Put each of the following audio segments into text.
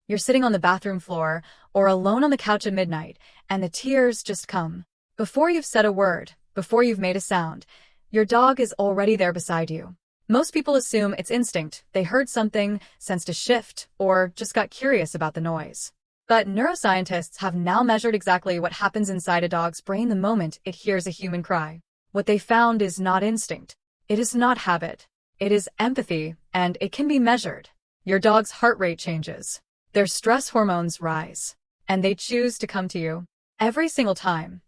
You're sitting on the bathroom floor or alone on the couch at midnight, and the tears just come. Before you've said a word, before you've made a sound, your dog is already there beside you. Most people assume it's instinct. They heard something, sensed a shift, or just got curious about the noise. But neuroscientists have now measured exactly what happens inside a dog's brain the moment it hears a human cry. What they found is not instinct. It is not habit. It is empathy, and it can be measured. Your dog's heart rate changes. Their stress hormones rise. And they choose to come to you. Every single time.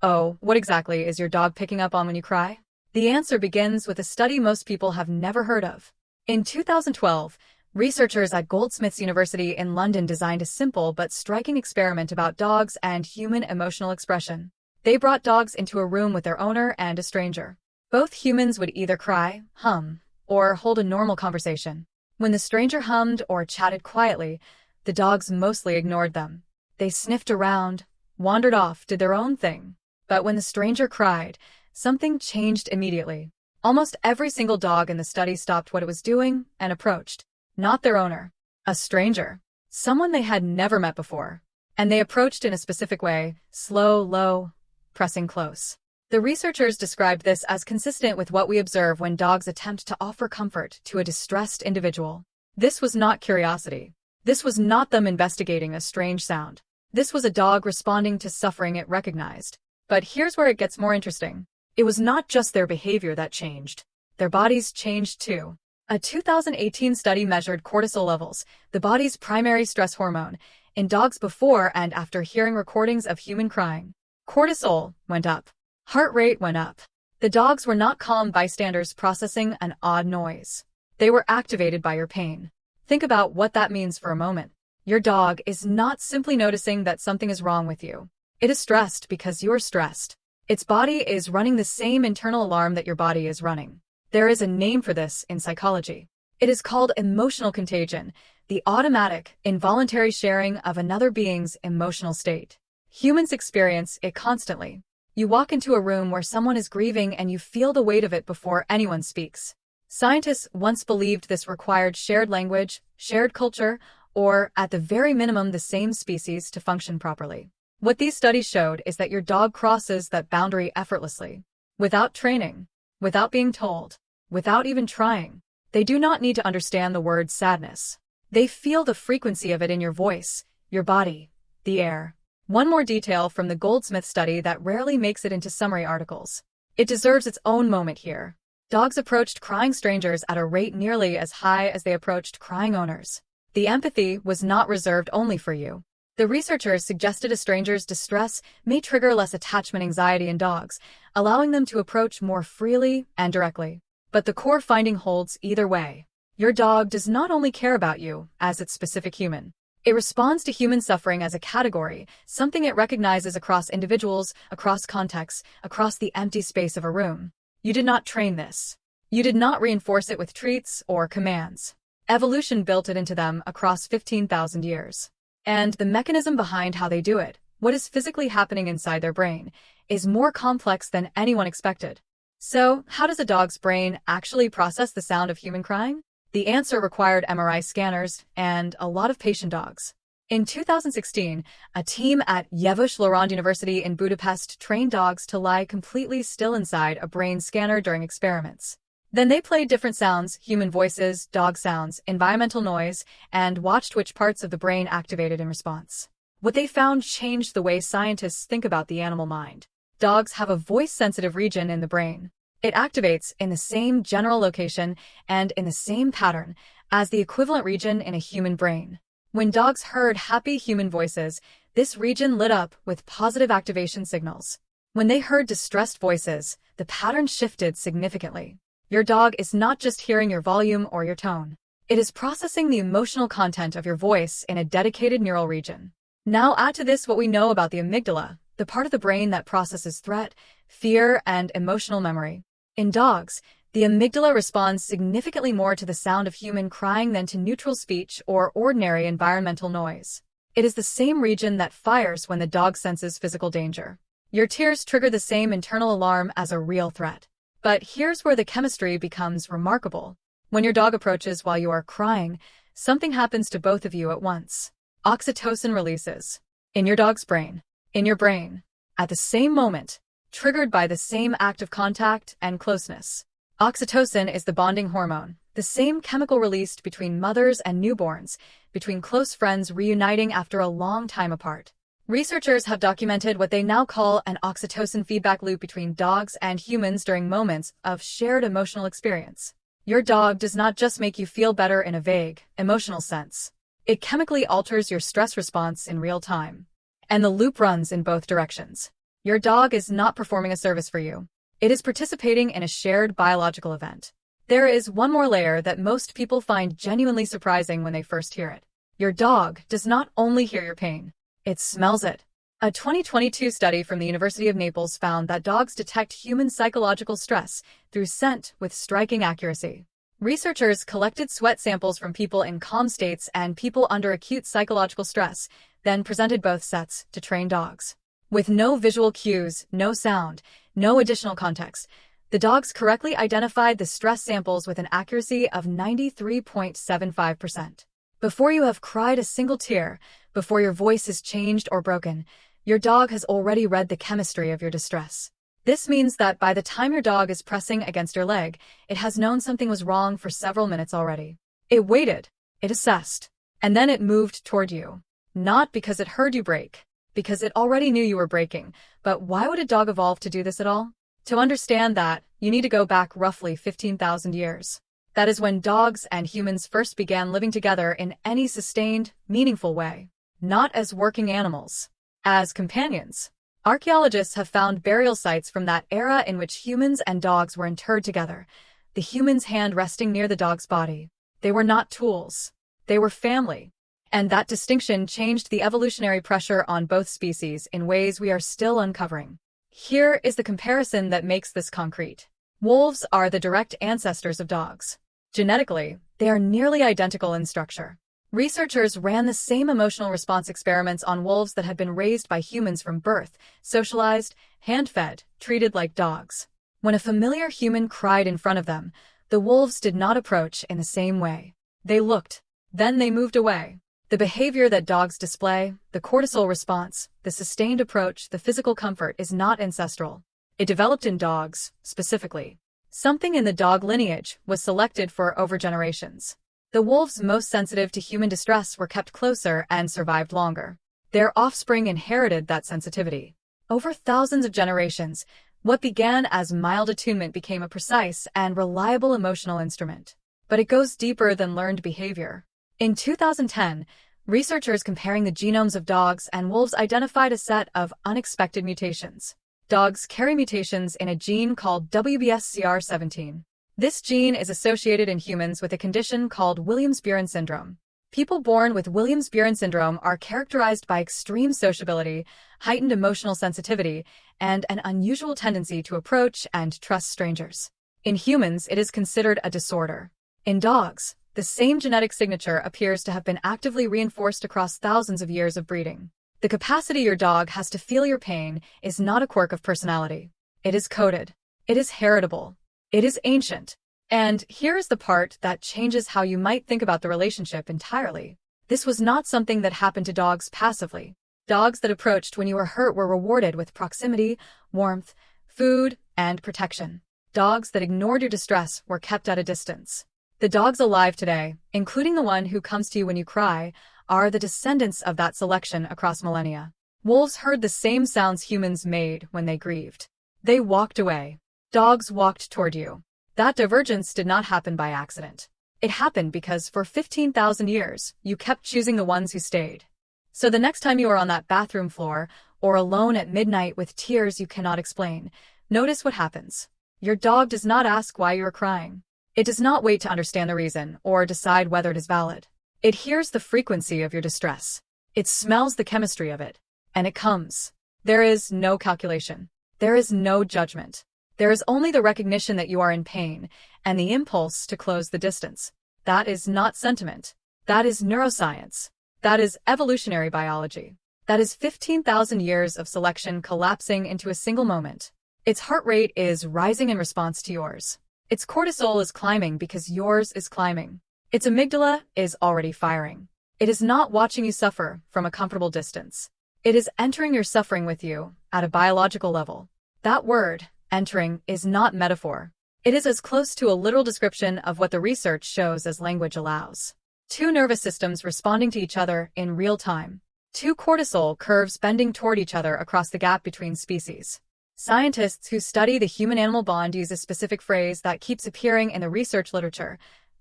What exactly is your dog picking up on when you cry? The answer begins with a study most people have never heard of. In 2012, researchers at Goldsmiths University in London designed a simple but striking experiment about dogs and human emotional expression. They brought dogs into a room with their owner and a stranger. Both humans would either cry, hum, or hold a normal conversation. When the stranger hummed or chatted quietly, the dogs mostly ignored them. They sniffed around, wandered off, did their own thing. But when the stranger cried, something changed immediately. Almost every single dog in the study stopped what it was doing and approached. Not their owner. A stranger. Someone they had never met before. And they approached in a specific way, slow, low, pressing close. The researchers described this as consistent with what we observe when dogs attempt to offer comfort to a distressed individual. This was not curiosity. This was not them investigating a strange sound. This was a dog responding to suffering it recognized. But here's where it gets more interesting. It was not just their behavior that changed. Their bodies changed too. A 2018 study measured cortisol levels, the body's primary stress hormone, in dogs before and after hearing recordings of human crying. Cortisol went up. Heart rate went up. The dogs were not calm bystanders processing an odd noise. They were activated by your pain. Think about what that means for a moment. Your dog is not simply noticing that something is wrong with you. It is stressed because you're stressed. Its body is running the same internal alarm that your body is running. There is a name for this in psychology. It is called emotional contagion, the automatic, involuntary sharing of another being's emotional state. Humans experience it constantly. You walk into a room where someone is grieving and you feel the weight of it before anyone speaks. Scientists once believed this required shared language, shared culture, or, at the very minimum, the same species to function properly. What these studies showed is that your dog crosses that boundary effortlessly. Without training, without being told, without even trying. They do not need to understand the word sadness. They feel the frequency of it in your voice, your body, the air. One more detail from the Goldsmith study that rarely makes it into summary articles. It deserves its own moment here. Dogs approached crying strangers at a rate nearly as high as they approached crying owners. The empathy was not reserved only for you. The researchers suggested a stranger's distress may trigger less attachment anxiety in dogs, allowing them to approach more freely and directly. But the core finding holds either way. Your dog does not only care about you as its specific human. It responds to human suffering as a category, something it recognizes across individuals, across contexts, across the empty space of a room. You did not train this. You did not reinforce it with treats or commands. Evolution built it into them across 15,000 years. And the mechanism behind how they do it, what is physically happening inside their brain, is more complex than anyone expected. So, how does a dog's brain actually process the sound of human crying? The answer required MRI scanners and a lot of patient dogs. In 2016, a team at Evolutionary University in Budapest trained dogs to lie completely still inside a brain scanner during experiments. Then they played different sounds, human voices, dog sounds, environmental noise, and watched which parts of the brain activated in response. What they found changed the way scientists think about the animal mind. Dogs have a voice-sensitive region in the brain. It activates in the same general location and in the same pattern as the equivalent region in a human brain. When dogs heard happy human voices, this region lit up with positive activation signals. When they heard distressed voices, the pattern shifted significantly. Your dog is not just hearing your volume or your tone. It is processing the emotional content of your voice in a dedicated neural region. Now add to this what we know about the amygdala, the part of the brain that processes threat, fear, and emotional memory. In dogs, the amygdala responds significantly more to the sound of human crying than to neutral speech or ordinary environmental noise. It is the same region that fires when the dog senses physical danger. Your tears trigger the same internal alarm as a real threat. But here's where the chemistry becomes remarkable. When your dog approaches while you are crying, something happens to both of you at once. Oxytocin releases. In your dog's brain. In your brain. At the same moment. Triggered by the same act of contact and closeness. Oxytocin is the bonding hormone, the same chemical released between mothers and newborns, between close friends reuniting after a long time apart. Researchers have documented what they now call an oxytocin feedback loop between dogs and humans during moments of shared emotional experience. Your dog does not just make you feel better in a vague, emotional sense. It chemically alters your stress response in real time. And the loop runs in both directions. Your dog is not performing a service for you. It is participating in a shared biological event. There is one more layer that most people find genuinely surprising when they first hear it. Your dog does not only hear your pain, it smells it. A 2022 study from the University of Naples found that dogs detect human psychological stress through scent with striking accuracy. Researchers collected sweat samples from people in calm states and people under acute psychological stress, then presented both sets to trained dogs. With no visual cues, no sound, no additional context, the dogs correctly identified the stress samples with an accuracy of 93.75%. Before you have cried a single tear, before your voice is changed or broken, your dog has already read the chemistry of your distress. This means that by the time your dog is pressing against your leg, it has known something was wrong for several minutes already. It waited, it assessed, and then it moved toward you. Not because it heard you break, because it already knew you were breaking. But why would a dog evolve to do this at all? To understand that, you need to go back roughly 15,000 years. That is when dogs and humans first began living together in any sustained, meaningful way. Not as working animals. As companions. Archaeologists have found burial sites from that era in which humans and dogs were interred together, the human's hand resting near the dog's body. They were not tools. They were family. And that distinction changed the evolutionary pressure on both species in ways we are still uncovering. Here is the comparison that makes this concrete. Wolves are the direct ancestors of dogs. Genetically, they are nearly identical in structure. Researchers ran the same emotional response experiments on wolves that had been raised by humans from birth, socialized, hand-fed, treated like dogs. When a familiar human cried in front of them, the wolves did not approach in the same way. They looked. Then they moved away. The behavior that dogs display, the cortisol response, the sustained approach, the physical comfort is not ancestral. It developed in dogs, specifically. Something in the dog lineage was selected for over generations. The wolves most sensitive to human distress were kept closer and survived longer. Their offspring inherited that sensitivity. Over thousands of generations, what began as mild attunement became a precise and reliable emotional instrument. But it goes deeper than learned behavior. In 2010, researchers comparing the genomes of dogs and wolves identified a set of unexpected mutations. Dogs carry mutations in a gene called WBSCR17. This gene is associated in humans with a condition called Williams-Beuren syndrome. People born with Williams-Beuren syndrome are characterized by extreme sociability, heightened emotional sensitivity, and an unusual tendency to approach and trust strangers. In humans, it is considered a disorder. In dogs, the same genetic signature appears to have been actively reinforced across thousands of years of breeding. The capacity your dog has to feel your pain is not a quirk of personality. It is coded. It is heritable. It is ancient. And here is the part that changes how you might think about the relationship entirely. This was not something that happened to dogs passively. Dogs that approached when you were hurt were rewarded with proximity, warmth, food, and protection. Dogs that ignored your distress were kept at a distance. The dogs alive today, including the one who comes to you when you cry, are the descendants of that selection across millennia. Wolves heard the same sounds humans made when they grieved. They walked away. Dogs walked toward you. That divergence did not happen by accident. It happened because for 15,000 years, you kept choosing the ones who stayed. So the next time you are on that bathroom floor, or alone at midnight with tears you cannot explain, notice what happens. Your dog does not ask why you are crying. It does not wait to understand the reason or decide whether it is valid. It hears the frequency of your distress. It smells the chemistry of it. And it comes. There is no calculation. There is no judgment. There is only the recognition that you are in pain and the impulse to close the distance. That is not sentiment. That is neuroscience. That is evolutionary biology. That is 15,000 years of selection collapsing into a single moment. Its heart rate is rising in response to yours. Its cortisol is climbing because yours is climbing. Its amygdala is already firing. It is not watching you suffer from a comfortable distance. It is entering your suffering with you at a biological level. That word, entering, is not metaphor. It is as close to a literal description of what the research shows as language allows. Two nervous systems responding to each other in real time. Two cortisol curves bending toward each other across the gap between species. Scientists who study the human-animal bond use a specific phrase that keeps appearing in the research literature: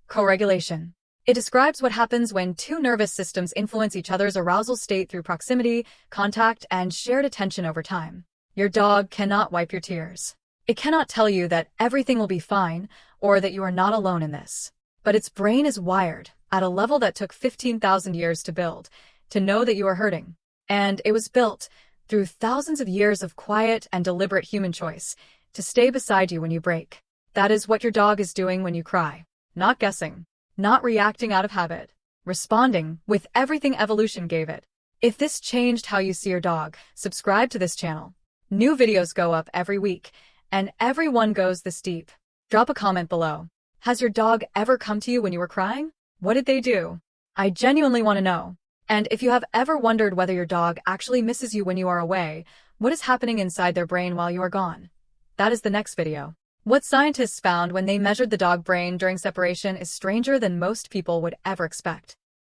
co-regulation. It describes what happens when two nervous systems influence each other's arousal state through proximity, contact, and shared attention over time. Your dog cannot wipe your tears. It cannot tell you that everything will be fine or that you are not alone in this. But its brain is wired at a level that took 15,000 years to build, to know that you are hurting. And it was built through thousands of years of quiet and deliberate human choice to stay beside you when you break. That is what your dog is doing when you cry. Not guessing. Not reacting out of habit. Responding with everything evolution gave it. If this changed how you see your dog, subscribe to this channel. New videos go up every week, and every one goes this deep. Drop a comment below. Has your dog ever come to you when you were crying? What did they do? I genuinely want to know. And if you have ever wondered whether your dog actually misses you when you are away, what is happening inside their brain while you are gone? That is the next video. What scientists found when they measured the dog brain during separation is stranger than most people would ever expect.